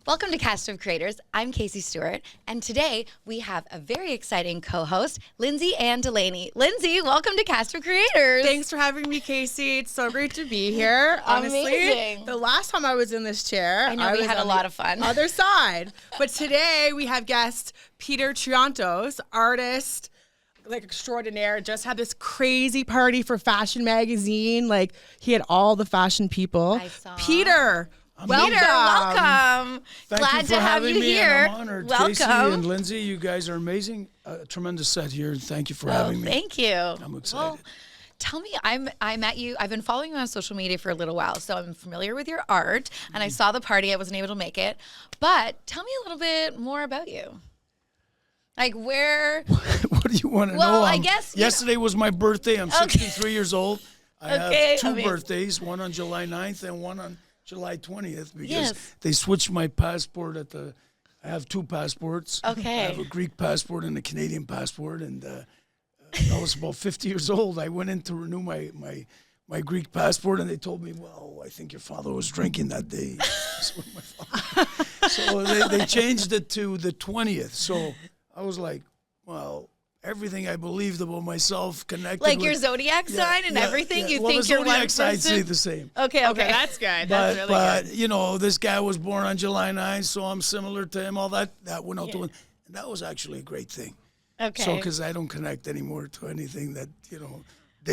Welcome to Cast of Creators. I'm Casie Stewart, and today we have a very exciting co-host, Lindsay and Delaney. Lindsay, welcome to Cast of Creators. Thanks for having me, Casie. It's so great to be here. Honestly, Amazing. The last time I was in this chair, I know we had a lot of fun. Other side, but today we have guest Peter Triantos, artist, like extraordinaire. Just had this crazy party for Fashion Magazine. Like he had all the fashion people. I saw. Peter. Welcome. Peter, welcome. Thank Glad you for to have having you me, here. and I'm honored. Welcome. Casie and Lindsay, you guys are amazing. Tremendous set here. Thank you for having me. Thank you. I'm excited. Well, tell me, I met you. I've been following you on social media for a little while, so I'm familiar with your art. And I saw the party. I wasn't able to make it, but tell me a little bit more about you. Like where? What do you want to know? Well, I guess yesterday was my birthday. I'm 63 years old. I have two amazing. birthdays, one on July 9th and one on July 20th, because Yes. they switched my passport at the. I have two passports. Okay. I have a Greek passport and a Canadian passport, and I was about 50 years old. I went in to renew my Greek passport, and they told me, "Well, I think your father was drinking that day." So they changed it to the 20th. So I was like, well, everything I believed about myself connected like with, your zodiac sign and everything. You think the you're one zodiac signs person? stay the same. Okay, That's good. That's But, really but good. you know, this guy was born on July 9th, so I'm similar to him. All that went out the window. And that was actually a great thing. Okay. So, because I don't connect anymore to anything that, dates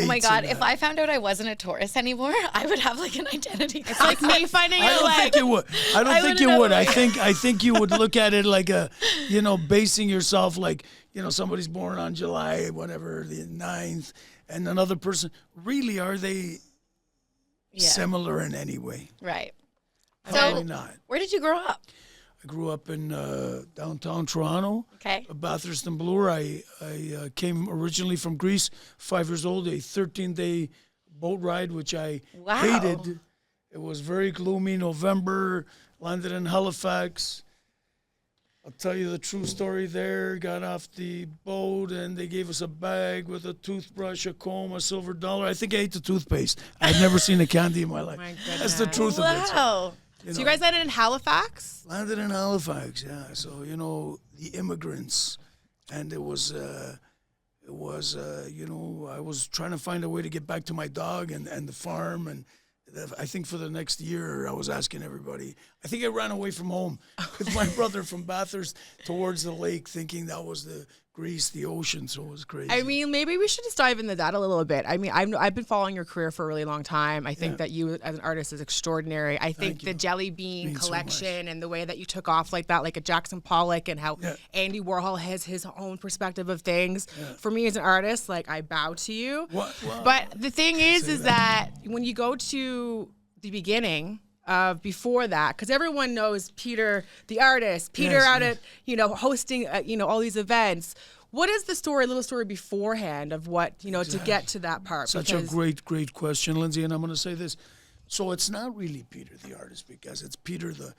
Oh my God, and if that. I found out I wasn't a Taurus anymore, I would have like an identity. It's like me finding I out don't like think you would. I don't think wouldn't you know. would. I think you would look at it like basing yourself like, somebody's born on July, whatever, the 9th, and another person. Really, are they similar in any way? Right. Probably So, not. where did you grow up? I grew up in downtown Toronto. Okay. Bathurst and Bloor. I came originally from Greece, 5 years old, a 13-day boat ride, which I Wow. hated. It was very gloomy. November, landed in Halifax. I'll tell you the true story there. Got off the boat, and they gave us a bag with a toothbrush, a comb, a silver dollar. I think I ate the toothpaste. I'd never seen a candy in my life. My That's the goodness. truth of it. So, Wow. So you guys landed in Halifax? landed in Halifax, yeah. So the immigrants, and it was I was trying to find a way to get back to my dog and the farm, and I think for the next year I was asking everybody. I think I ran away from home with my brother from Bathurst towards the lake, thinking that was the Greece, the ocean. So it was crazy. I mean, maybe we should just dive into that a little bit. I mean, I've been following your career for a really long time. I think that you as an artist is extraordinary. I think the Jelly Bean Means so collection and the way that you took off like that, like a Jackson Pollock, and how Andy Warhol has his own perspective of things. For me as an artist, like I bow to you. Well, But the thing is that when you go to the beginning of before that, because everyone knows Peter, the artist, Peter out at, hosting, all these events. What is the story, little story beforehand of what, to get to that part? Such a great question, Lindsay. And I'm going to say this. So it's not really Peter the artist, because it's Peter the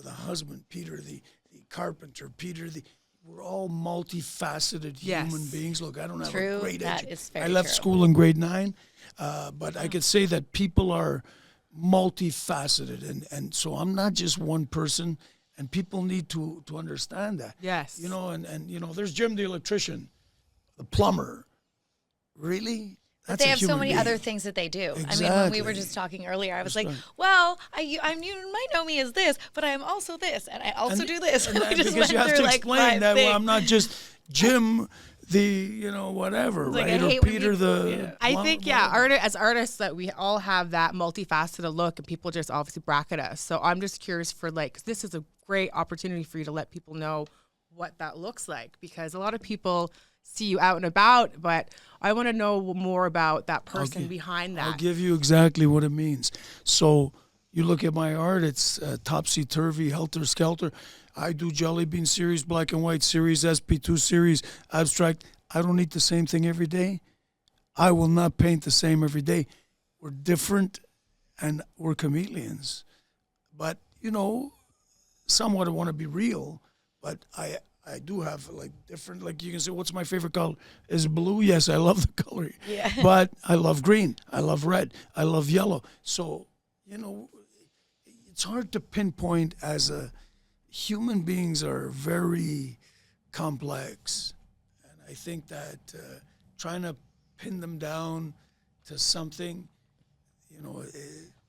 husband, Peter the carpenter, we're all multifaceted human beings. Look, I don't have True, a great that education. is very I left true. school in grade 9, but I could say that people are multifaceted, and so I'm not just one person, and people need to understand that. Yes. And there's Jim the electrician, the plumber. Really? But That's they a have so human many being. other things that they do. I mean, when we were Exactly. just talking earlier, I was like, right. well, you might know me as this, but I am also this, and I also do this. And we that- just because you went have through to like explain 5 that things. I'm not just Jim the whatever, like, I right? Or hate when Peter people- the. I plumber, think, whatever. as artists, that we all have that multifaceted look, and people just obviously bracket us. So I'm just curious for 'cause this is a great opportunity for you to let people know what that looks like, because a lot of people see you out and about, but I want to know more about that person behind that. I'll give you exactly what it means. So you look at my art, it's topsy-turvy, helter-skelter. I do Jelly Bean series, black and white series, SP2 series, abstract. I don't eat the same thing every day. I will not paint the same every day. We're different, and we're chameleons. But, somewhat I want to be real, but I do have different, you can say, what's my favorite color? Is blue? Yes, I love the color. Yeah. But I love green. I love red. I love yellow. So, it's hard to pinpoint as a human beings are very complex, and I think that trying to pin them down to something, you know,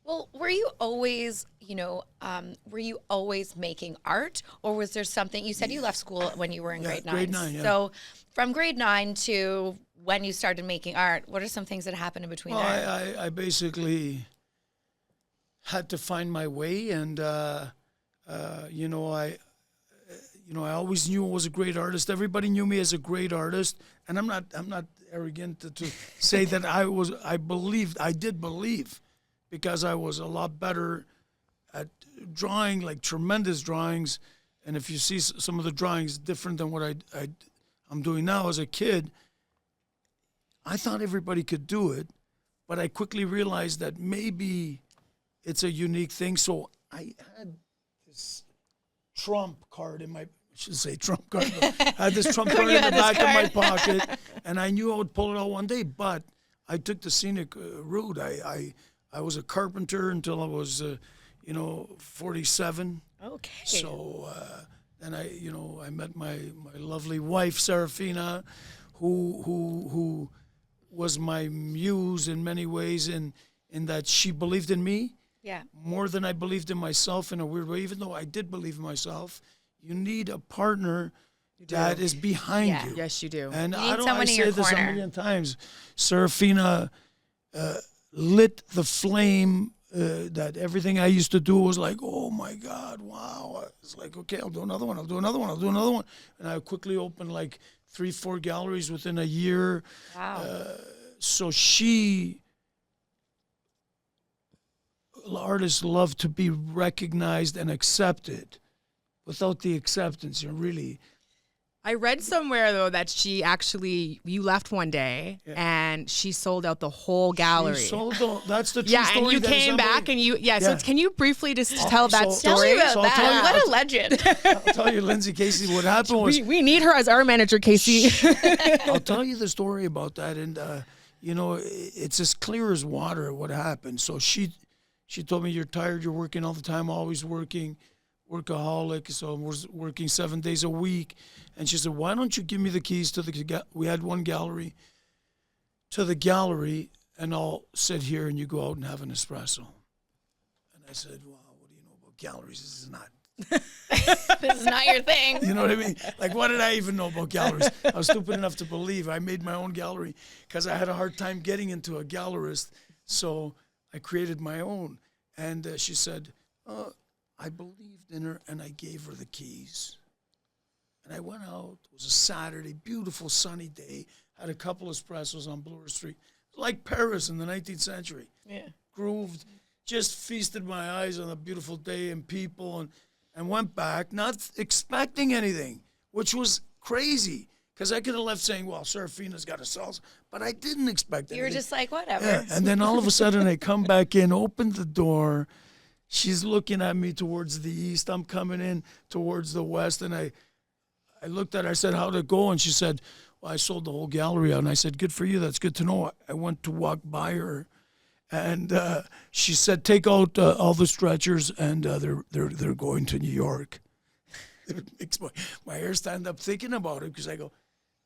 Well, were you always, were you always making art, or was there something? You said you left school when you were in grade 9. grade 9, yeah. So, from grade 9 to when you started making art, what are some things that happened in between well, there? I basically had to find my way, and I always knew I was a great artist. Everybody knew me as a great artist, and I'm not arrogant to say that I did believe, because I was a lot better at drawing, like tremendous drawings. And if you see some of the drawings different than what I'm doing now as a kid, I thought everybody could do it, but I quickly realized that maybe it's a unique thing. So I had this trump card in my, I should say trump card, but I had this trump card in the back of my pocket, and I knew I would pull it out one day, but I took the scenic route. I was a carpenter until I was, 47. Okay. So then I met my lovely wife, Serafina, who was my muse in many ways, in that she believed in me Yeah. more than I believed in myself, in a weird way. Even though I did believe in myself, you need a partner that is behind Yeah. you. Yes, you do. And You I need don't. I someone in say your this a corner. million times. Serafina lit the flame. That everything I used to do was like, oh my God, wow. It's like, okay, I'll do another one. I'll do another one. I'll do another one. And I quickly opened like 3-4 galleries within a year. Wow. So artists love to be recognized and accepted. Without the acceptance, you're really. I read somewhere though that you left one day and she sold out the whole gallery. That's the true Yeah, story. and you that came back somebody- and so can you briefly just tell that so- Tell me story? about So I'll tell that. you- What a legend. I'll tell you, Lindsay, Casie, what happened was, We need her as our manager, Casey. I'll tell you the story about that, and it's as clear as water what happened. So she told me, you're tired, you're working all the time, always working, workaholic. So I was working 7 days a week, and she said, why don't you give me the keys to we had one gallery, to the gallery, and I'll sit here and you go out and have an espresso. And I said, well, what do you know about galleries? This is not. This is not your thing. You know what I mean? Like, what did I even know about galleries? I was stupid enough to believe I made my own gallery because I had a hard time getting into a gallerist. So I created my own. And she said, I believed in her, and I gave her the keys. And I went out. It was a Saturday, beautiful sunny day. Had a couple espressos on Bloor Street. Like Paris in the 19th century. Yeah. Grooved, just feasted my eyes on a beautiful day and people, and went back, not expecting anything, which was crazy. Because I could have left saying, well, Serafina's got a salsa, but I didn't expect anything. You were just like, whatever. Yeah. And then all of a sudden I come back in, open the door. She's looking at me towards the east. I'm coming in towards the west. And I looked at her. I said, how'd it go? And she said, well, I sold the whole gallery out. And I said, good for you. That's good to know. I went to walk by her. And she said, take out all the stretchers, and they're going to New York. It makes my hair stand up thinking about it, because I go,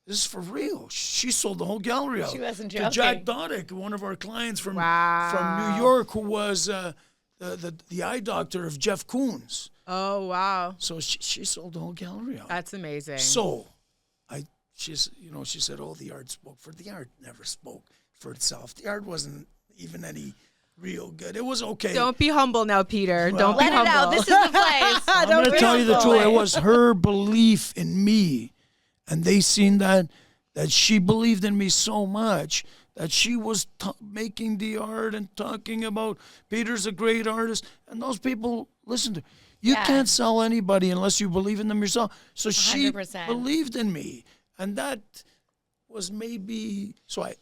this is for real. She sold the whole gallery out. She wasn't to Jack joking. Dodick, one of our clients from Wow. New York, who was the eye doctor of Jeff Koons. Oh, wow. So she sold the whole gallery out. That's amazing. So she said, oh, the art spoke for the art never spoke for itself. The art wasn't even any real good. It was okay. Don't be humble now, Peter. Don't be Let it humble. out. This is the place. I'm going to tell you the truth. It was her belief in me, and they seen that she believed in me so much that she was making the art and talking about Peter's a great artist, and those people listen to her. You Yeah. can't sell anybody unless you believe in them yourself. So she 100%. believed in me, and that was maybe so. I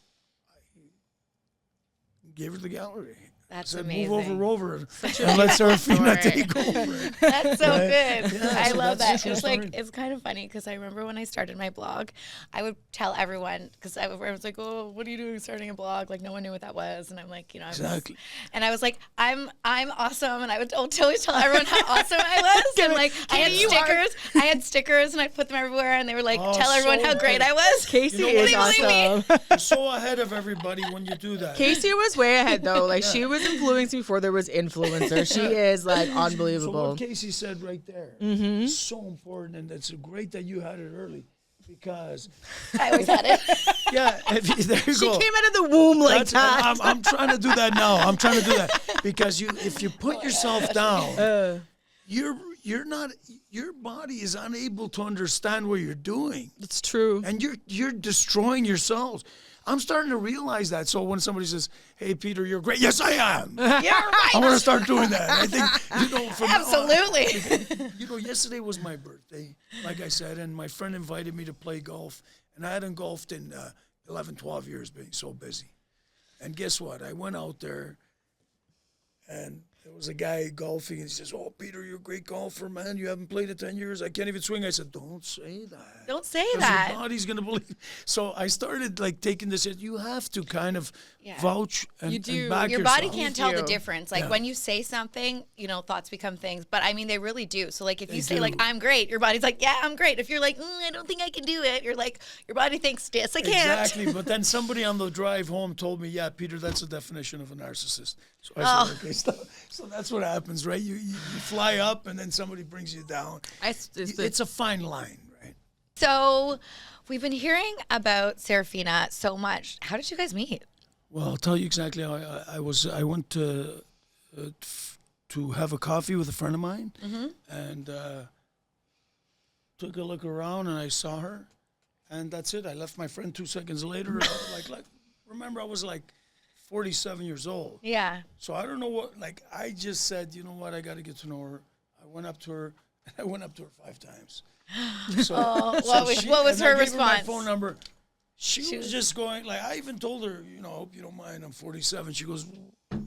gave her the gallery. That's I said, amazing. move over, Rover, and let Serafina take over. That's so good. Yeah, I so love that's that. the It's true like, story. it's kind of funny because I remember when I started my blog, I would tell everyone, because I was like, oh, what are you doing starting a blog? Like, no one knew what that was. And I'm like, you know, Exactly. and I was like, I'm awesome. And I would always tell everyone how awesome I was. And like, I had stickers and I put them everywhere. And they were like, Oh, tell everyone so how great good. I was. Casie You know is what? awesome. You're so ahead of everybody when you do that. Casie was way ahead though. Like she was influencing before there was influencers. She is like So unbelievable. what Casie said right there is so important, and it's great that you had it early because, I always had it. yeah, there you She go. came out of the womb like That's- that. I'm trying to do that now. I'm trying to do that because if you put yourself down, you're not. Your body is unable to understand what you're doing, It's true. and you're destroying yourselves. I'm starting to realize that. So when somebody says, "Hey, Peter, you're great," yes, I am. You're right. I want to start doing that. I think from now on- Absolutely. yesterday was my birthday, like I said, and my friend invited me to play golf, and I hadn't golfed in 11, 12 years, being so busy. And guess what? I went out there, and there was a guy golfing, and he says, "Oh, Peter, you're a great golfer, man. You haven't played in 10 years. I can't even swing." I said, "Don't say that. Don't say 'Cause that. Your body's gonna believe." So I started like taking this. You have to kind of Yeah. vouch and, You do. and back Your yourself. body can't tell the do. difference. Like Yeah. when you say something, you know, thoughts become things. But I mean, they really do. So like if you They say like do. I'm great, your body's like, yeah, I'm great. If you're like, I don't think I can do it, you're like, your body thinks, yes, I can't. Exactly, but then somebody on the drive home told me, "Yeah, Peter, that's the definition of a narcissist." So I said, "Okay, so that's what happens, right? You fly up, and then somebody brings you down. It's a fine line, right?" So we've been hearing about Serafina so much. How did you guys meet? Well, I'll tell you exactly how I went to have a coffee with a friend of mine, and took a look around, and I saw her, and that's it. I left my friend 2 seconds later. Remember, I was like 47 years old. Yeah. So I don't know what, like, I just said, you know what, I got to get to know her. I went up to her, and I went up to her 5 times. So, what was and her I gave response? my phone number. She was just going, like, I even told her, you know, I hope you don't mind, I'm 47. She goes,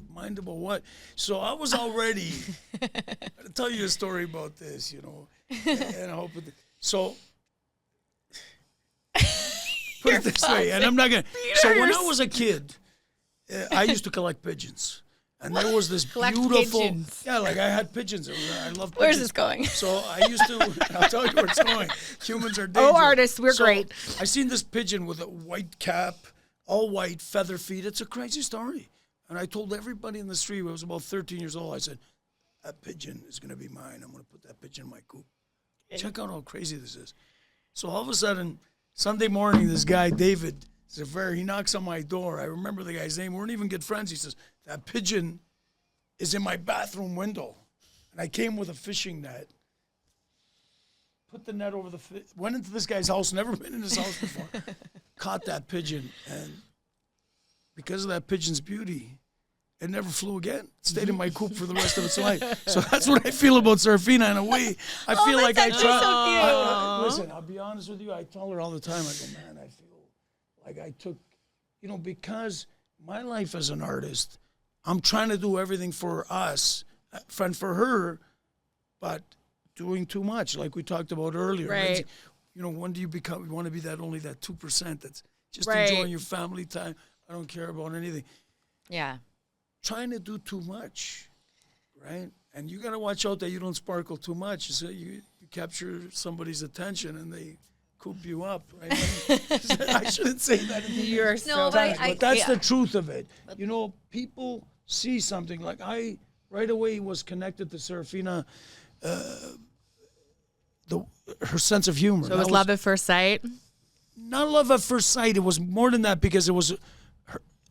mind about what? So I was already, I'll tell you a story about this, you know, and I hope it, so. Put it this way, and I'm not going to. So when I was a kid, I used to collect pigeons. And there was this Collect beautiful, pigeons. yeah, like I had pigeons. I love pigeons. Where's this going? So I used to, I'll tell you where it's going. Humans are dangerous. Oh, artists, we're great. I seen this pigeon with a white cap, all white, feather feet. It's a crazy story. And I told everybody in the street, I was about 13 years old, I said, that pigeon is going to be mine. I'm going to put that pigeon in my coop. Check out how crazy this is. So all of a sudden, Sunday morning, this guy, David, he knocks on my door. I remember the guy's name. We weren't even good friends. He says, that pigeon is in my bathroom window. And I came with a fishing net, put the net over went into this guy's house, never been in his house before, caught that pigeon. And because of that pigeon's beauty, it never flew again. It stayed in my coop for the rest of its life. So that's what I feel about Serafina in a way. I feel like I that's try. actually so cute. Listen, I'll be honest with you. I tell her all the time, I go, man, I feel like I took, you know, because my life as an artist, I'm trying to do everything for us, and for her, but doing too much, like we talked about earlier. Right. Lindsay. You know, when do you want to be only that 2% that's just Right. enjoying your family time? I don't care about anything. Yeah. Trying to do too much, right? And you got to watch out that you don't sparkle too much. So you capture somebody's attention and they coop you up, right? I shouldn't say that. You're No, so but But that's yeah. the truth of it. You know, people see something. Like I right away was connected to Serafina, her sense of humor. So it was love at first sight. Not love at first sight. It was more than that because it was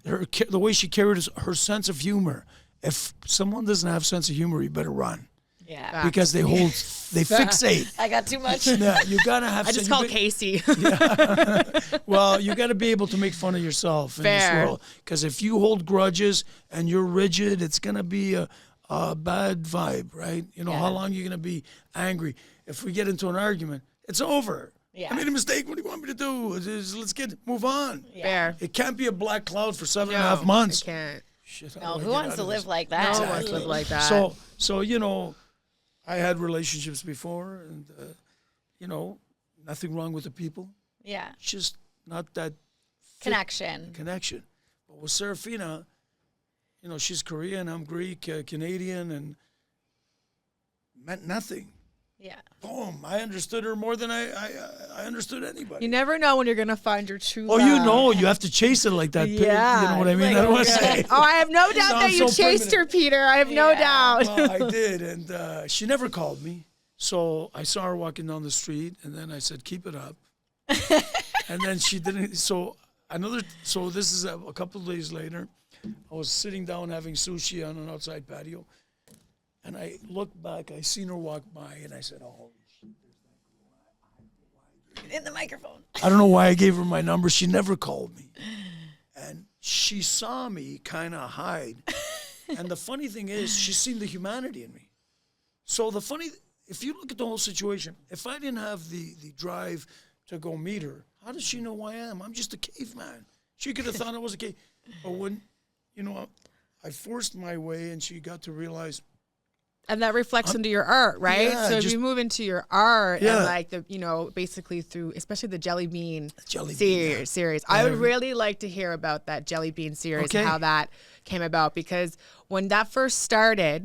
the way she carried her sense of humor. If someone doesn't have sense of humor, you better run Yeah. because they fixate. I got too much. Yeah, you gotta have. I just you called got- Casie. Well, you got to be able to make fun of yourself in this Fair. world. Because if you hold grudges and you're rigid, it's gonna be a bad vibe, right? You know, Yeah. how long are you gonna be angry? If we get into an argument, it's over. Yeah. I made a mistake. What do you want me to do? Let's move on. Fair. It can't be a black cloud for 7.5 No, months. I can't. shit. how No, do I who get wants out to of live this? like that? No one wants to live like that. So you know, I had relationships before, and you know, nothing wrong with the people. Yeah. Just not that Connection. connection. But with Serafina, you know, she's Korean, I'm Greek, Canadian, and meant nothing. Yeah. Boom! I understood her more than I understood anybody. You never know when you're gonna find your true Oh, love. you know, you have to chase it like that. Yeah. You know what I mean? Like, That's what I'm saying. Oh, I have no doubt that Sounds you so chased her, primitive. Peter. I have no Yeah. doubt. Well, I did, and she never called me. So I saw her walking down the street, and then I said, "Keep it up." And then she didn't. So this is a couple of days later. I was sitting down having sushi on an outside patio, and I looked back. I seen her walk by, and I said, "Oh shit." In the microphone. I don't know why I gave her my number. She never called me. And she saw me kind of hide. And the funny thing is, she's seen the humanity in me. So if you look at the whole situation, if I didn't have the drive to go meet her, how does she know who I am? I'm just a caveman. She could have thought I was a cave. But when, you know, I forced my way and she got to realize, And that reflects into your art, right? yeah, so if just- you move into your art Yeah. and like the, you know, basically through, especially the Jelly Bean Jelly Bean, yeah. series. I would really like to hear about that Jelly Bean series Okay. and how that came about, because when that first started,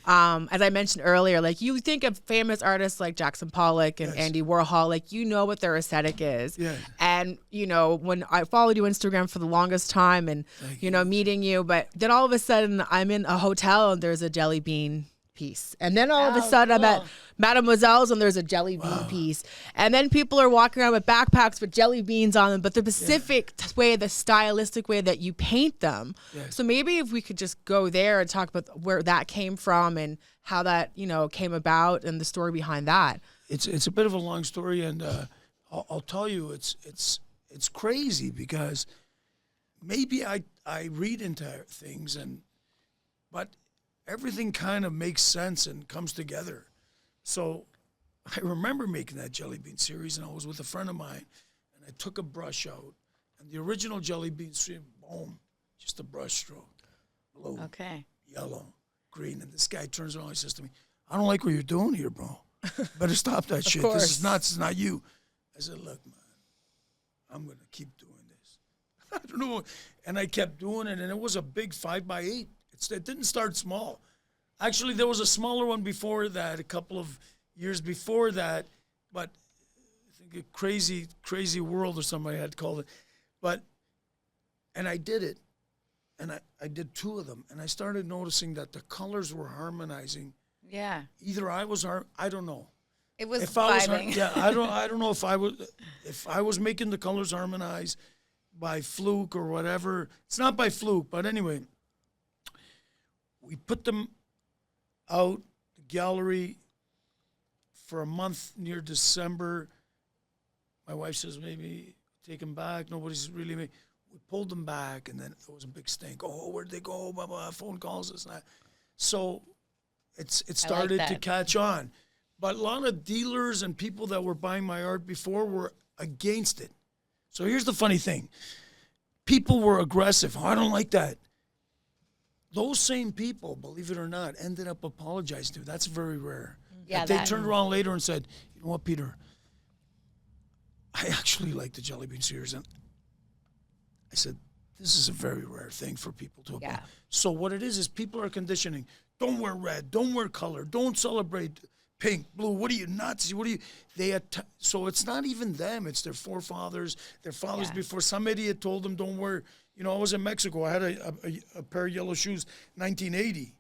as I mentioned earlier, like you think of famous artists like Jackson Pollock and Yes. Andy Warhol, like you know what their aesthetic is. Yeah. And, you know, when I followed you on Instagram for the longest time and, Thank you know, meeting you, but then all of a sudden I'm in a hotel and there's a Jelly Bean piece. And then all of a Oh, sudden I'm at cool. Mademoiselle's and there's a jelly bean piece. And then people are walking around with backpacks with jelly beans on them, but the specific way, the stylistic way that you paint them. Yes. So maybe if we could just go there and talk about where that came from and how that, you know, came about and the story behind that. it's a bit of a long story, and I'll tell you, it's crazy because maybe I read into things, but everything kind of makes sense and comes together. So I remember making that Jelly Bean series, and I was with a friend of mine, and I took a brush out, and the original Jelly Bean series, boom, just a brush stroke, blue, Okay. yellow, green, and this guy turns around and he says to me, "I don't like what you're doing here, bro. Better stop that shit. course. This is not you." I said, "Look, man, I'm gonna keep doing this." I don't know, and I kept doing it, and it was a big 5x8. It didn't start small. Actually, there was a smaller one before that, a couple of years before that, but I think a crazy world or somebody had called it. And I did it, and I did two of them, and I started noticing that the colors were harmonizing. Yeah. Either I don't know. It was If I was, vibing. yeah, I don't know if I was making the colors harmonize by fluke or whatever. It's not by fluke, but anyway. We put them out the gallery for a month near December. My wife says maybe take them back. Nobody's really made. We pulled them back, and then there was a big stink. Oh, where'd they go? Blah, blah, phone calls, this and that. So it started to that. catch on. But a lot of dealers and people that were buying my art before were against it. So here's the funny thing. People were aggressive. Oh, I don't like that. Those same people, believe it or not, ended up apologizing to me. That's very rare. Yeah, Like, they that- turned around later and said, "You know what, Peter? I actually like the Jelly Bean series." And I said, "This is a very rare thing for people to Yeah. So what it is people are conditioning. Don't wear red. Don't wear color. Don't celebrate pink, blue. What are you, Nazi? What are you? So it's not even them. It's their forefathers, their fathers Yeah. before. Some idiot told them don't wear. You know, I was in Mexico. I had a pair of yellow shoes, 1980.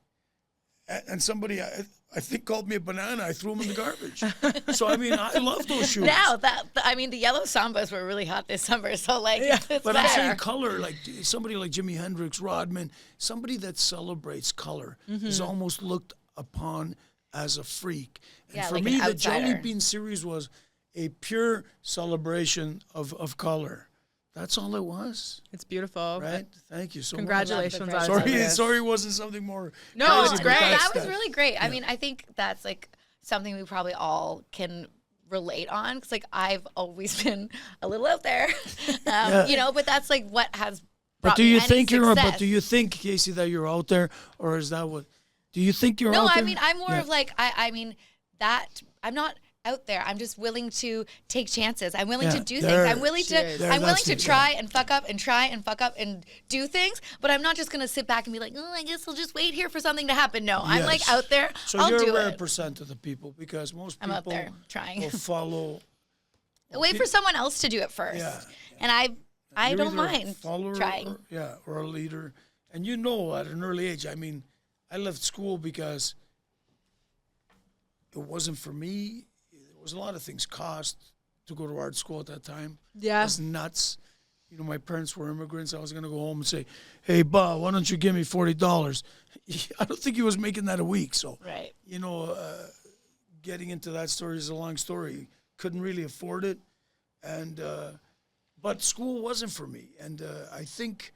And somebody, I think, called me a banana. I threw them in the garbage. So, I mean, I love those shoes. Now the yellow sambas were really hot this summer, so like it's But I'm fair. saying color, like somebody like Jimi Hendrix, Rodman, somebody that celebrates color is almost looked upon as a freak. And Yeah, for like me, an the Jelly outsider. Bean series was a pure celebration of color. That's all it was, It's beautiful. right? Thank you so Congratulations on process. much. this. Sorry, it wasn't something more. No, crazy, it's but great. that's- That was really great. I mean, I think that's like something we probably all can relate on, because like I've always been a little out there, you know. But that's like what has brought do me you any think you're? success. But do you think, Casie, that you're out there, or is that what? Do you think you're No, out there? I mean, I'm more Yeah. of like, I mean, that I'm not out there. I'm just willing to take chances. I'm willing Yeah, to do things. there I'm willing she to, is. There, I'm willing that's to it, try and fuck up and try and fuck up and do things. But I'm not just going to sit back and be like, oh, I guess I'll just wait here for something to happen. No, I'm like Yes. out there. So I'll you're do a rare it. percent of the people, because most I'm people out there trying. will follow. Wait for someone else to do it first. Yeah. And I You're don't either a mind follower trying. or a leader. And you know, at an early age, I mean, I left school because it wasn't for me. There was a lot of things cost to go to art school at that time. Yeah. It was nuts. You know, my parents were immigrants. I was going to go home and say, hey, Bob, why don't you give me $40? I don't think he was making that a week. So, Right. you know, getting into that story is a long story. Couldn't really afford it. And, but school wasn't for me. And I think,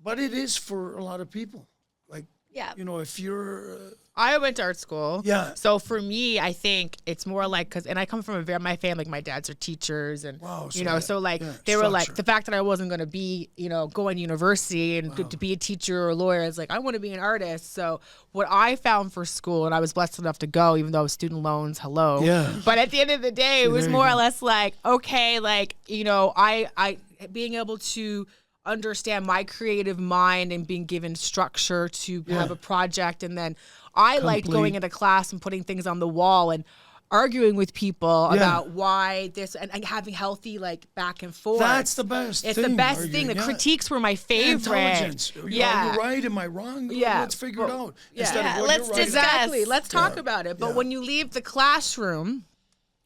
but it is for a lot of people. Like, Yeah. you know, if you're, I went to art school. Yeah. So for me, I think it's more like, and I come from my family, like my dads are teachers, and Wow, so you know, yeah, so like yeah, they were like, structure. the fact that I wasn't going to be, you know, going to university and to be a teacher or a lawyer, is like, I want to be an artist. So what I found for school, and I was blessed enough to go, even though student loans, hello. Yeah. But at the end of the day, it was there you more go. or less like, okay, like, you know, I being able to understand my creative mind and being given structure to have a project, and then I liked Complete. going into class and putting things on the wall and arguing with people Yeah. about why this, and having healthy like back and forth. That's the best It's thing, the best arguing, thing. The yeah. critiques were my favorite. Intelligence. Yeah. Are you right? Am I wrong? Yeah. Let's figure it Well, out. yeah. Instead Yeah, of, well, let's you're right. discuss. Exactly. Let's talk Yeah. about it. But Yeah. when you leave the classroom,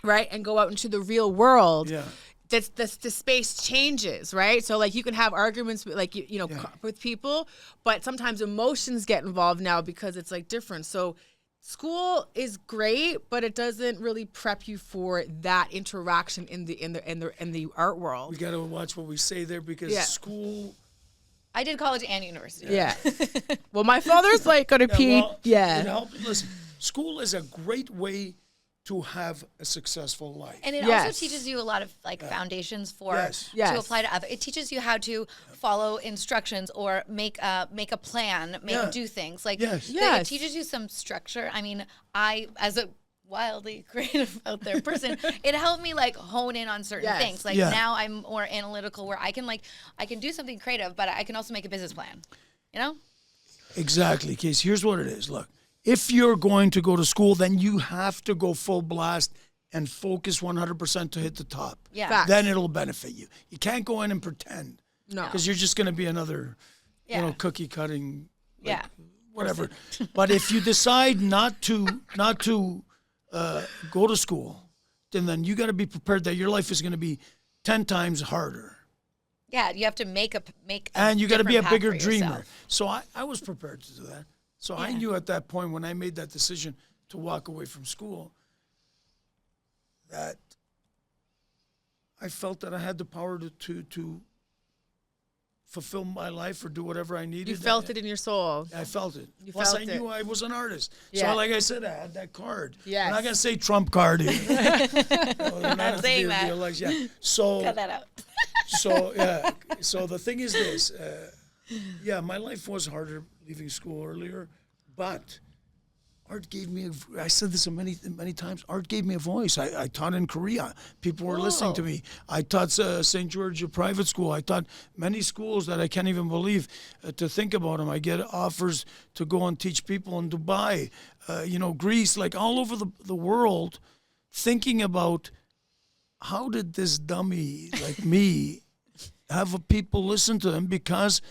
right, and go out into the real world, Yeah. the space changes, right? So like you can have arguments with, like you know Yeah. with people, but sometimes emotions get involved now because it's like different. So school is great, but it doesn't really prep you for that interaction in the art world. We got to watch what we say there, because Yeah. school. I did college and university. Yeah. Well, my father's like gonna pee. Well, Yeah. it helped. Listen, school is a great way to have a successful life. And it Yes. also teaches you a lot of like foundations for Yes. Yes. to apply to other. It teaches you how to follow instructions or make a plan, Yeah. do things like Yes. Yes. It teaches you some structure. I mean, I as a wildly creative out there person, it helped me like hone in on certain Yes. things. Like Yeah. now I'm more analytical, where I can do something creative, but I can also make a business plan. You know? Exactly, Casey. Here's what it is. Look, if you're going to go to school, then you have to go full blast and focus 100% to hit the top. Yeah. Facts. Then it'll benefit you. You can't go in and pretend. No. Because you're just going to be another, Yeah. cookie cutting, Yeah. whatever. But if you decide not to go to school, then you got to be prepared that your life is going to be 10 times harder. Yeah, you have to make a And you got to be a different path bigger for dreamer. yourself. So I was prepared to do that. So I Yeah. knew at that point, when I made that decision to walk away from school, that I felt that I had the power to fulfill my life or do whatever I needed. You felt it in your soul. I felt it. You Plus, felt I it. knew I was an artist. Yeah. So, like I said, I had that card. Yes. I'm not going to say Trump card here. I'm not saying that. Yeah. So, Cut that out. so the thing is this. Yeah, my life was harder leaving school earlier, but art gave me, I said this many times, art gave me a voice. I taught in Korea. People were listening to me. I taught St. George a private school. I taught many schools that I can't even believe to think about them. I get offers to go and teach people in Dubai, Greece, like all over the world, thinking about how did this dummy like me have people listen to them, because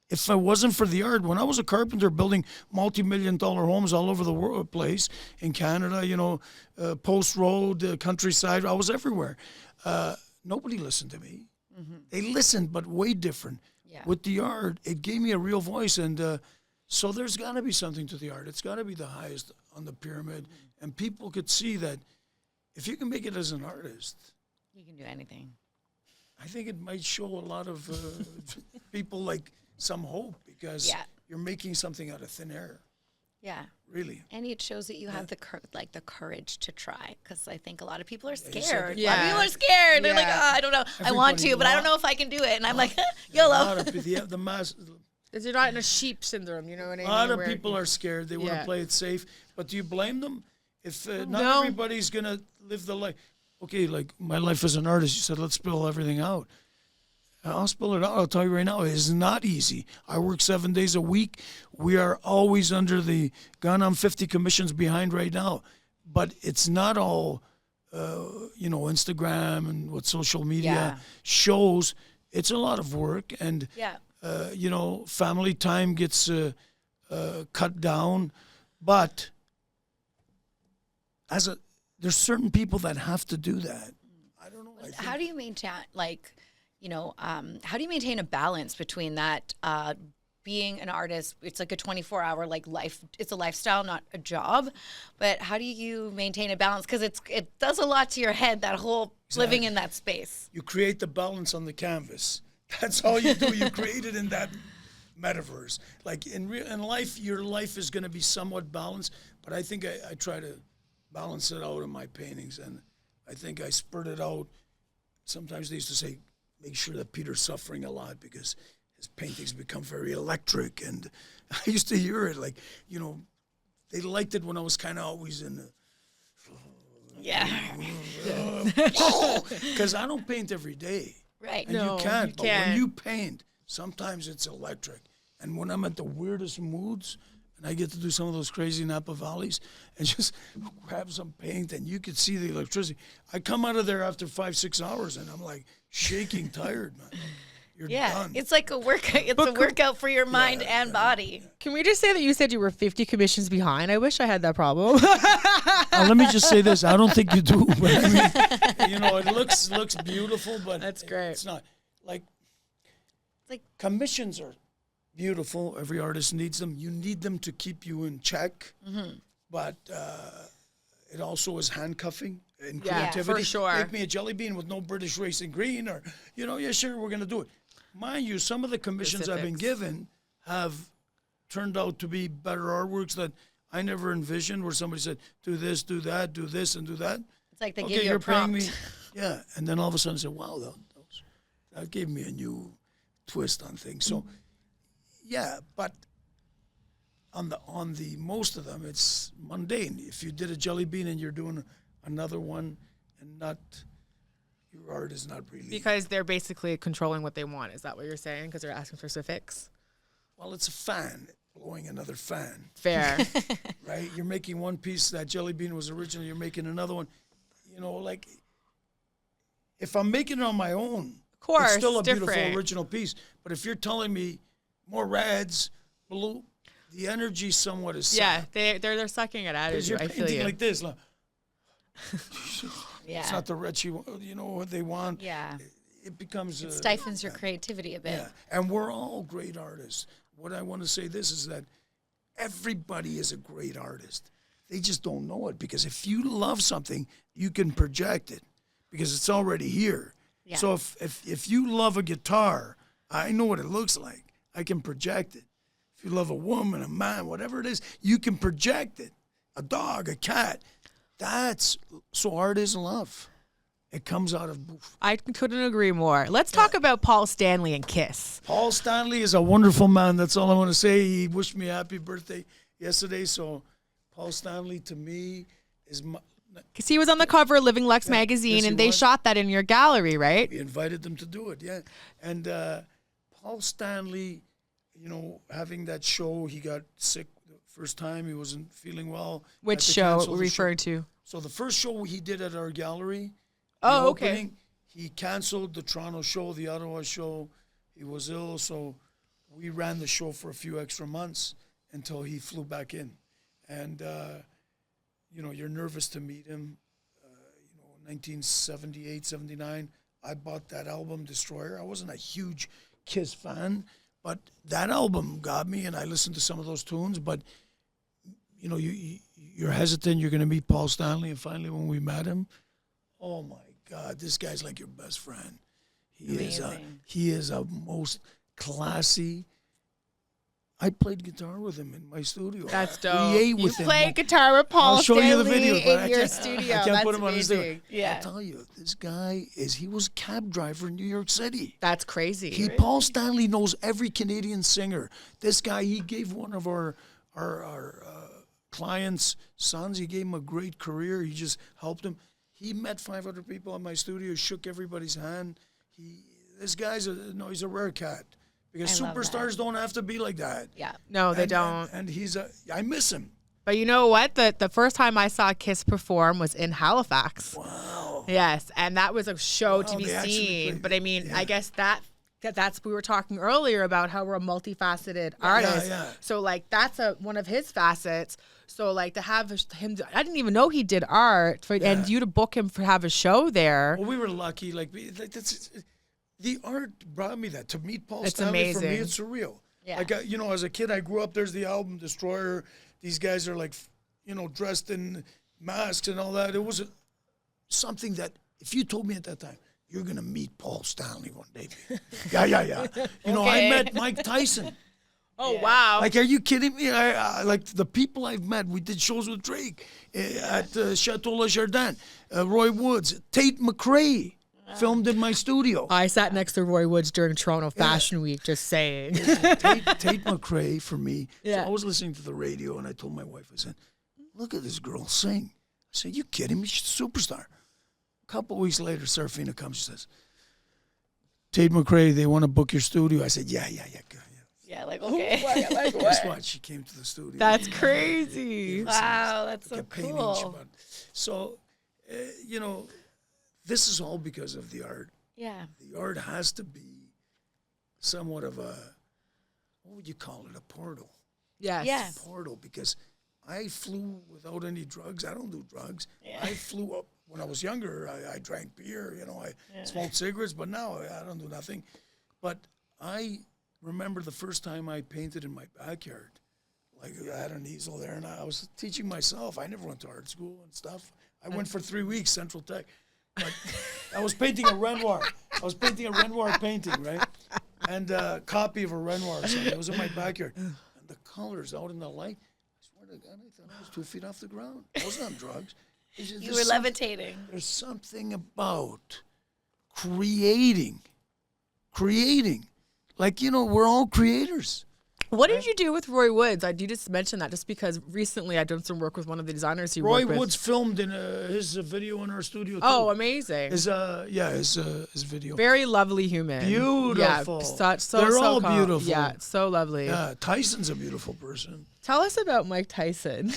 if it wasn't for the art, when I was a carpenter building multi-million-dollar homes all over the place, in Canada, Post Road, countryside, I was everywhere. Nobody listened to me. Mm-hmm. They listened, but way different. Yeah. With the art, it gave me a real voice, and so there's got to be something to the art. It's got to be the highest on the pyramid, and people could see that if you can make it as an artist, You can do anything. I think it might show a lot of people like some hope, because Yeah. you're making something out of thin air. Yeah. really. And it shows that you have the the courage to try, because I think a lot of people are you said scared. it. A lot of Yeah. people are scared. They're like, Yeah. I don't know. I want Everybody to, but I don't lo- know if I can do it. And I'm like, A YOLO. lot of people, the mass. Because you're not in a sheep syndrome, you know what I mean? A lot of where- people are scared. They want Yeah. to play it safe. But do you blame them? If not No. everybody's going to live the life. Okay, like my life as an artist, you said, let's spill everything out. I'll spill it out. I'll tell you right now, it is not easy. I work 7 days a week. We are always under the gun. I'm 50 commissions behind right now. But it's not all, Instagram and what social media Yeah. shows. It's a lot of work. And Yeah. family time gets cut down, but there's certain people that have to do that. I don't know. How do you maintain, how do you maintain a balance between that, being an artist? It's like a 24-hour life. It's a lifestyle, not a job. But how do you maintain a balance? Because it does a lot to your head, that whole living in that space. You create the balance on the canvas. That's all you do. You create it in that metaverse. Like in life, your life is going to be somewhat balanced. But I think I try to balance it out in my paintings, and I think I spurt it out. Sometimes they used to say, make sure that Peter's suffering a lot because his paintings become very electric. And I used to hear it they liked it when I was kind of always in the, Yeah. because I don't paint every day. Right. And No, you can't. you But can't. when you paint, sometimes it's electric. And when I'm at the weirdest moods, and I get to do some of those crazy Napa Valleys and just grab some paint, and you could see the electricity. I come out of there after 5-6 hours, and I'm like shaking, tired, man. You're Yeah. done. It's like a workout. It's a workout for your mind and body. Can we just say that you said you were 50 commissions behind? I wish I had that problem. Let me just say this. I don't think you do. But I mean, it looks beautiful, but That's great. It's not. Like Like- commissions are beautiful. Every artist needs them. You need them to keep you in check. Mm-hmm. But it also is handcuffing and Yeah, creativity. for sure. Make me a jelly bean with no British racing green, or yeah, sure, we're gonna do it. Mind you, some of the commissions I've been Specifics. given have turned out to be better artworks that I never envisioned. Where somebody said, "Do this, do that, do this, and do that." It's like they Okay, give you you're a prompt. paying me, yeah. And then all of a sudden, I said, "Wow, that gave me a new twist on things." So, yeah, but on the most of them, it's mundane. If you did a jelly bean and you're doing another one, and not your art is not really Because they're basically controlling what they want. Is that what you're saying? Because they're asking for specifics? well, it's a fan blowing another fan, Fair. right? You're making one piece. That jelly bean was original. You're making another one. Like if I'm making it on my own, Of course, it's still a beautiful different. original piece. But if you're telling me more reds, blue, the energy somewhat is Yeah, they're sucking it out of because you. you're I feel painting you. like this. Like, Yeah. it's not the red what they want. Yeah. It becomes It stifles your creativity a bit. yeah. And we're all great artists. What I want to say this is that everybody is a great artist. They just don't know it, because if you love something, you can project it because it's already here. Yeah. So if you love a guitar, I know what it looks like. I can project it. If you love a woman, a man, whatever it is, you can project it. A dog, a cat. So art is love. It comes out of I couldn't agree more. Let's talk about Paul Stanley and Kiss. Paul Stanley is a wonderful man. That's all I want to say. He wished me a happy birthday yesterday. So Paul Stanley to me is Because he was on the cover of Living Lux magazine, yes, he and they was. shot that in your gallery, right? we invited them to do it, yeah. And Paul Stanley, having that show, he got sick the first time. He wasn't feeling well. Which Had to show cancel we're the referring to? So the first show he did at our gallery, Oh, the okay. opening, he canceled the Toronto show, the Ottawa show. He was ill, so we ran the show for a few extra months until he flew back in. And, you're nervous to meet him. 1978, 79, I bought that album, Destroyer. I wasn't a huge Kiss fan, but that album got me, and I listened to some of those tunes. But, you're hesitant, you're going to meet Paul Stanley, and finally when we met him, oh my God, this guy's like your best friend. He Amazing. is a most classy, I played guitar with him in my studio. That's We dope. ate You with him. play guitar with Paul I'll show you the Stanley video, but I in your can't- studio. I can't That's put him on his studio. amazing. Yeah. I'll tell you, this guy he was a cab driver in New York City. That's crazy. Paul Stanley knows every Canadian singer. This guy, he gave one of our clients' sons, he gave him a great career. He just helped him. He met 500 people in my studio, shook everybody's hand. This guy's he's a rare cat. Because I love superstars don't have to be like that. Yeah. No, they don't. And I miss him. But you know what? The first time I saw Kiss perform was in Halifax. Wow. Yes, and that was a show to Wow, be they actually seen. played- But I mean, yeah. I guess that's we were talking earlier about how we're a multifaceted artist. yeah. So like that's one of his facets. So like to have him, I didn't even know he did art, and you to book him for have a show there. Well, we were lucky. The art brought me that. To meet Paul It's Stanley, for me, amazing. it's surreal. Yeah. Like, as a kid, I grew up, there's the album Destroyer. These guys are like, dressed in masks and all that. It was something that, if you told me at that time, you're going to meet Paul Stanley one day. Yeah. I met Mike Tyson. Oh wow! Like, are you kidding me? I like the people I've met. We did shows with Drake at Chateau Le Jardin. Roy Woods, Tate McRae filmed in my studio. I sat next to Roy Woods during Toronto Fashion Week. Just saying. Tate McRae for me. Yeah. So I was listening to the radio and I told my wife, I said, "Look at this girl sing." I said, "You kidding me? She's a superstar." A couple weeks later, Serafina comes. She says, "Tate McRae, they want to book your studio." I said, "Yeah, good." Yeah, like, okay. Guess what? She came to the studio. That's crazy. Wow, that's so Kept painting cool. Shabbat. So, this is all because of the art. Yeah. The art has to be somewhat of what would you call it? A portal. Yes. Yeah. Portal, because I flew without any drugs. I don't do drugs. Yeah. I flew up when I was younger. I drank beer. I smoked cigarettes, but now I don't do nothing. But I remember the first time I painted in my backyard. Like, I had an easel there, and I was teaching myself. I never went to art school and stuff. I went for 3 weeks, Central Tech. But I was painting a Renoir. I was painting a Renoir painting, right? And a copy of a Renoir song. It was in my backyard. And the colors out in the light, I swear to God, I thought I was 2 feet off the ground. I wasn't on drugs. It's just- You were there's some- levitating. There's something about creating. Like, we're all creators. What did you do with Roy Woods? You just mentioned that just because recently I've done some work with one of the designers he Roy worked with. Woods filmed in his video in our studio, too. Oh, amazing. His video. Very lovely human. Beautiful. Yeah, They're all calm. beautiful. Yeah, so lovely. Yeah, Tyson's a beautiful person. Tell us about Mike Tyson.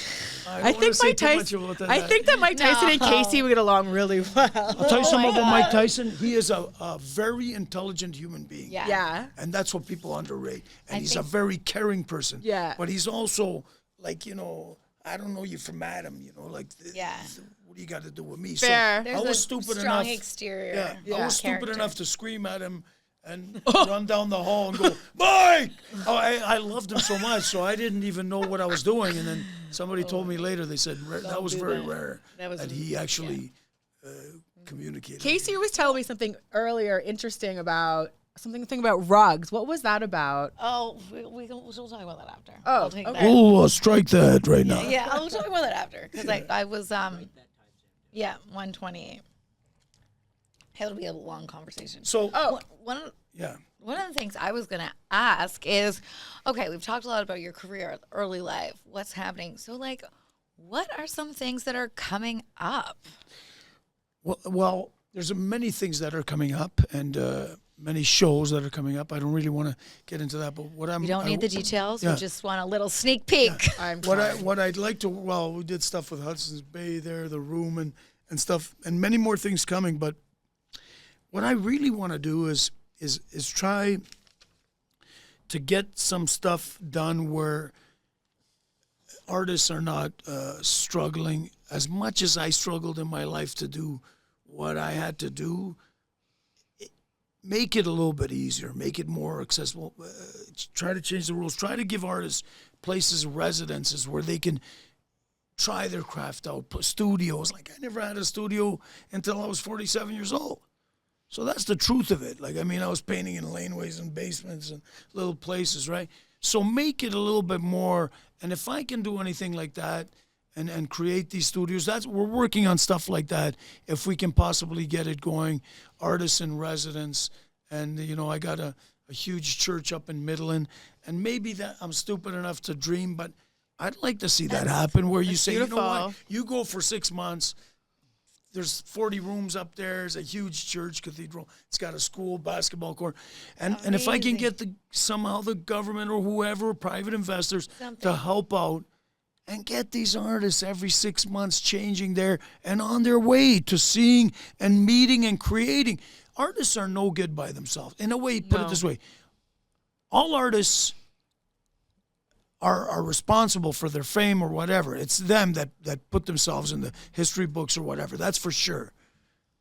I don't wanna say too much about that. I think that Mike Tyson and Casey would get along really well. I'll tell you something about Mike Tyson. He is a very intelligent human being. Yeah. Yeah. And that's what people underrate. And I he's a think- very caring person. Yeah. But he's also, like, I don't know you from Adam, Yeah. what do you got to do with me? Fair. So There's I was a stupid strong enough. exterior. I was stupid character. enough to scream at him and run down the hall and go, Mike! Oh, I loved him so much, so I didn't even know what I was doing. And then somebody told me later, they said, that was do very that. rare That was- that he actually communicated. Casey was telling me something earlier interesting about something about rugs. What was that about? Oh, we'll talk about that after. Oh, I'll take okay. that. Oh, strike that right now. Yeah, I'll talk about that after because I was 128. It'll be a long conversation. So, One yeah. of the things I was gonna ask is, okay, we've talked a lot about your career, early life, what's happening. So, like, what are some things that are coming up? Well, there's many things that are coming up and many shows that are coming up. I don't really want to get into that, but We don't need the details. yeah. We just want a little sneak peek. What I'd like to, we did stuff with Hudson's Bay there, the room and stuff, and many more things coming. But what I really want to do is try to get some stuff done where artists are not struggling as much as I struggled in my life to do what I had to do. Make it a little bit easier, make it more accessible, try to change the rules, try to give artists places, residences where they can try their craft out, studios. Like, I never had a studio until I was 47 years old. So that's the truth of it. Like, I mean, I was painting in laneways and basements and little places, right? So make it a little bit more. And if I can do anything like that and create these studios, we're working on stuff like that. If we can possibly get it going, artists in residence. And, I got a huge church up in Midland. And maybe that I'm stupid enough to dream, but I'd like to see that happen where you say, beautiful. you know what, you go for 6 months. There's 40 rooms up there. It's a huge church cathedral. It's got a school, basketball court. And if I can get somehow the government or whoever, private investors, to help out and get these artists every 6 months changing and on their way to seeing and meeting and creating. Artists are no good by themselves. In a way, put it this way. All artists are responsible for their fame or whatever. It's them that put themselves in the history books or whatever. That's for sure.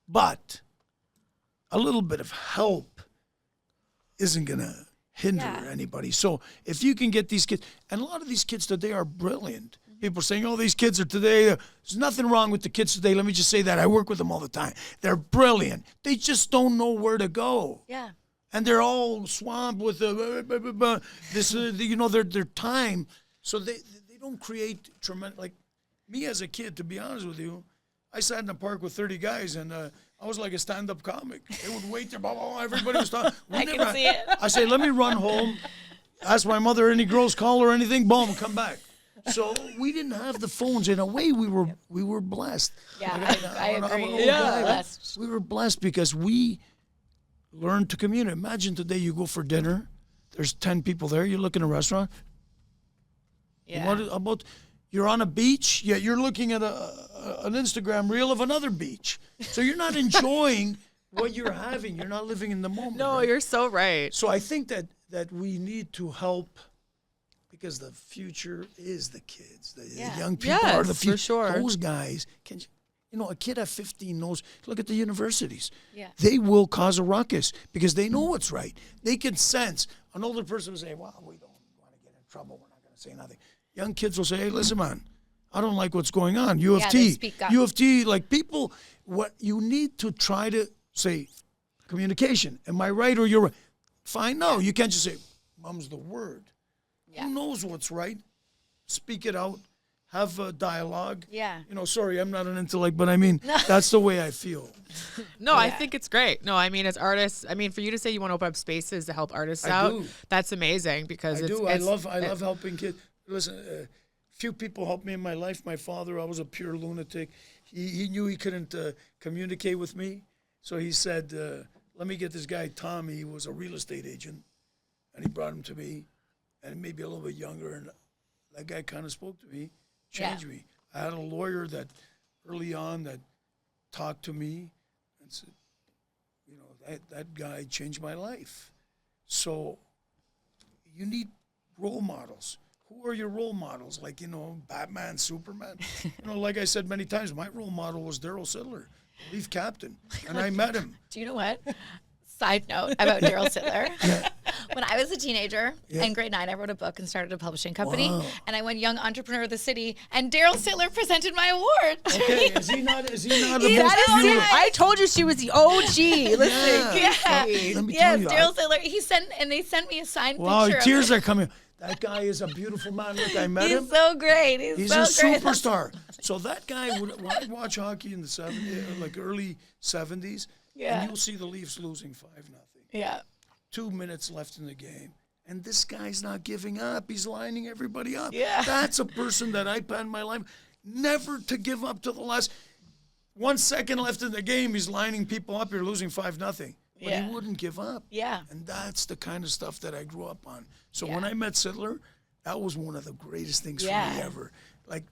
But a little bit of help isn't going to hinder anybody. So if you can get these kids, and a lot of these kids today are brilliant. People are saying, oh, these kids are today. There's nothing wrong with the kids today. Let me just say that. I work with them all the time. They're brilliant. They just don't know where to go. Yeah. And they're all swamped with their time. So they don't create tremendous, like me as a kid, to be honest with you, I sat in the park with 30 guys and I was like a stand-up comic. They would wait there, blah, blah, blah, everybody was talking. I can see it. I say, let me run home, ask my mother any girls call or anything, boom, come back. So we didn't have the phones. In a way, we were blessed. Yeah, I I'm an agree. old guy, but we were blessed because we learned to communicate. Imagine today you go for dinner. There's 10 people there. You look in a restaurant. Yeah. What about you're on a beach? Yeah, you're looking at an Instagram reel of another beach. So you're not enjoying what you're having. You're not living in the moment. No, right? you're so right. So I think that we need to help because the future is the kids. The young people are the future. For sure. Those guys can. A kid at 15 knows, look at the universities. Yeah. They will cause a ruckus because they know what's right. They can sense. An older person will say, well, we don't want to get in trouble. We're not going to say nothing. Young kids will say, hey, listen, man, I don't like what's going on. U of T. They speak up. U of T, like people, what you need to try to say, communication. Am I right or you're right? Fine, no. You can't just say, mum's the word. Yeah. Who knows what's right? Speak it out. Have a dialogue. Yeah. Sorry, I'm not an intellect, but I mean, that's the way I feel. No, I think it's great. No, I mean, as artists, for you to say you want to open up spaces to help artists out, that's amazing because I love helping kids. Listen, few people helped me in my life. My father, I was a pure lunatic. He knew he couldn't communicate with me. So he said, let me get this guy, Tommy. He was a real estate agent. And he brought him to me. And maybe a little bit younger. And that guy kind of spoke to me. Changed me. I had a lawyer that early on that talked to me and said, that guy changed my life. So you need role models. Who are your role models? Like, Batman, Superman. Like I said many times, my role model was Daryl Sittler, Leaf captain, and I met him. Do you know what? Side note about Daryl Sittler. Yeah. When I was a teenager in grade 9, I wrote a book and started a publishing company. Wow. And I won Young Entrepreneur of the City, and Daryl Sittler presented my award. Okay, is he not the most That is beautiful? it. I told you she was the OG. Listen, Yeah. Let me tell you, Daryl Sittler. They sent me a signed wow, picture. tears are coming. That guy is a beautiful man. Look, I met him. He's so great. He's so a great. superstar. So that guy, when I watch hockey in the 70s, like early 70s, and you'll see the Leafs losing 5-0. Yeah. 2 minutes left in the game. And this guy's not giving up. He's lining everybody up. Yeah. That's a person that I planned my life never to give up to the last 1 second left in the game. He's lining people up. You're losing 5-0. But he wouldn't give up. Yeah. And that's the kind of stuff that I grew up on. So when I met Sittler, that was one of the greatest things for me ever. Like,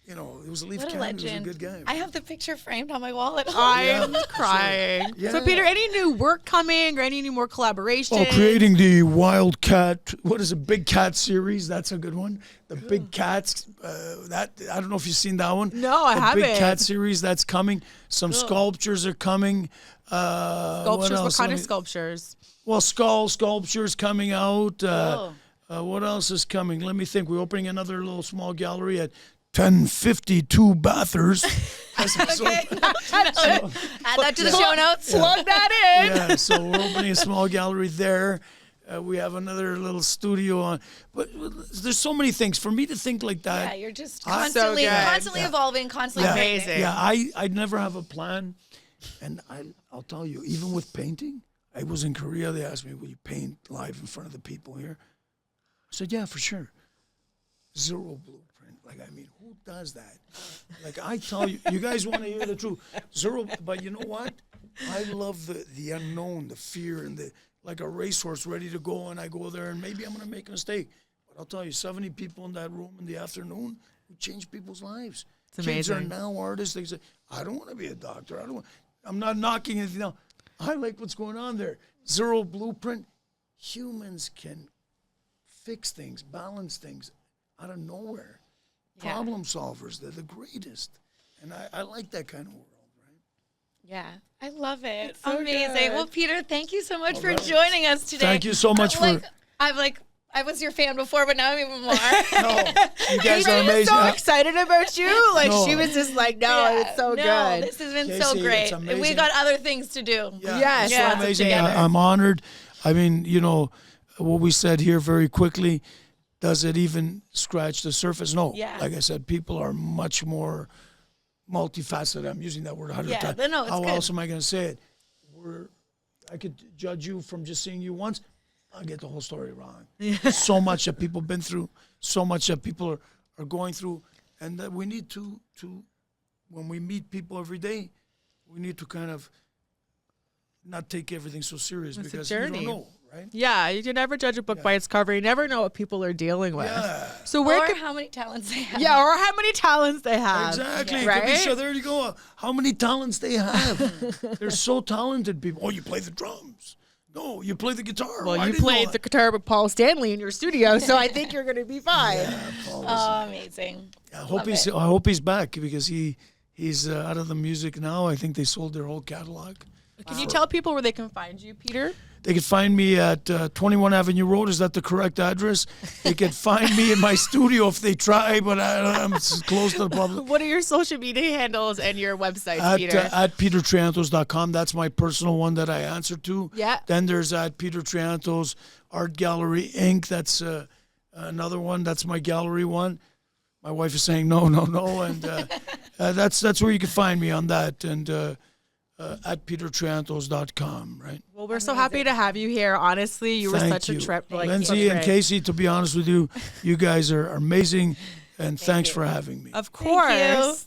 it was a Leaf What a captain. He was a legend. good guy. I have the picture framed on my wall at home. I'm crying. So, Peter, any new work coming or any new more collaboration? Oh, creating the Wildcat, what is it, Big Cat series? That's a good one. The Big Cats, I don't know if you've seen that one. No, I the haven't. Big Cat series, that's coming. Some sculptures are coming. Sculptures? What kind of sculptures? Well, sculptures coming out. What else is coming? Let me think. We're opening another little small gallery at 1052 Bathurst. Add that to the show notes. Plug that in. Yeah, so we're opening a small gallery there. We have another little studio on. But there's so many things. For me to think like that. Yeah, you're just So constantly, good. constantly evolving, constantly creating. Amazing. Yeah, I never have a plan. And I'll tell you, even with painting, I was in Korea. They asked me, will you paint live in front of the people here? I said, yeah, for sure. Zero blueprint. Like, I mean, who does that? Like, I tell you, you guys want to hear the truth. Zero, but you know what? I love the unknown, the fear, and like a racehorse ready to go, and I go there, and maybe I'm going to make a mistake. But I'll tell you, 70 people in that room in the afternoon who change people's lives. It's Kids are amazing. now artists. They say, I don't want to be a doctor. I'm not knocking anything down. I like what's going on there. Zero blueprint. Humans can fix things, balance things out of nowhere. Yeah. Problem solvers, they're the greatest. And I like that kind of world, right? Yeah, I love it. so Amazing. good. Well, Peter, thank you so much All for right. joining us today. Thank you so much for... I was your fan before, but now I'm even more. No, you guys are She was amazing. so excited about you. Like, No. she was just like, no, Yeah, it's so no, good. This has been Casey, so it's great. And we amazing. got other things to do. Yeah, Yes, it's yeah. so amazing. Together. I'm honored. I mean, you know, what we said here very quickly, does it even scratch the surface? No. Yeah. Like I said, people are much more multifaceted. I'm using that word 100 Yeah, times. no, it's How good. else am I going to say it? I could judge you from just seeing you once. I'll get the whole story wrong. So much that people been through, so much that people are going through, and that we need to when we meet people every day, we need to kind of not take everything so serious It's a because journey. you don't know, right? Yeah, you can never judge a book by its cover. You never know what people are dealing with. Yeah. So where Or can, how many talents they have. yeah, or how many talents they have. Exactly. Right? Could be, so there you go. How many talents they have. They're so talented people. Oh, you play the drums. No, you play the guitar. Well, I you didn't know played that. the guitar with Paul Stanley in your studio, so I think you're going to be fine. Yeah, Paul is- Oh, amazing. I hope he's back because he's out of the music now. I think they sold their whole catalog. Can you tell people where they can find you, Peter? They could find me at 21 Avenue Road. Is that the correct address? They could find me in my studio if they try, but I'm close to the public. What are your social media handles and your website, Peter? At petertriantos.com. That's my personal one that I answer to. Yeah. Then there's at Peter Triantos Art Gallery Inc. That's another one. That's my gallery one. My wife is saying no, and that's where you can find me on that. And at petertriantos.com, right? Well, we're so happy to have you here. Honestly, you were Thank such you. a trip. Like, Lindsay so and great. Casey, to be honest with you, you guys are amazing, and thanks for having me. Of course.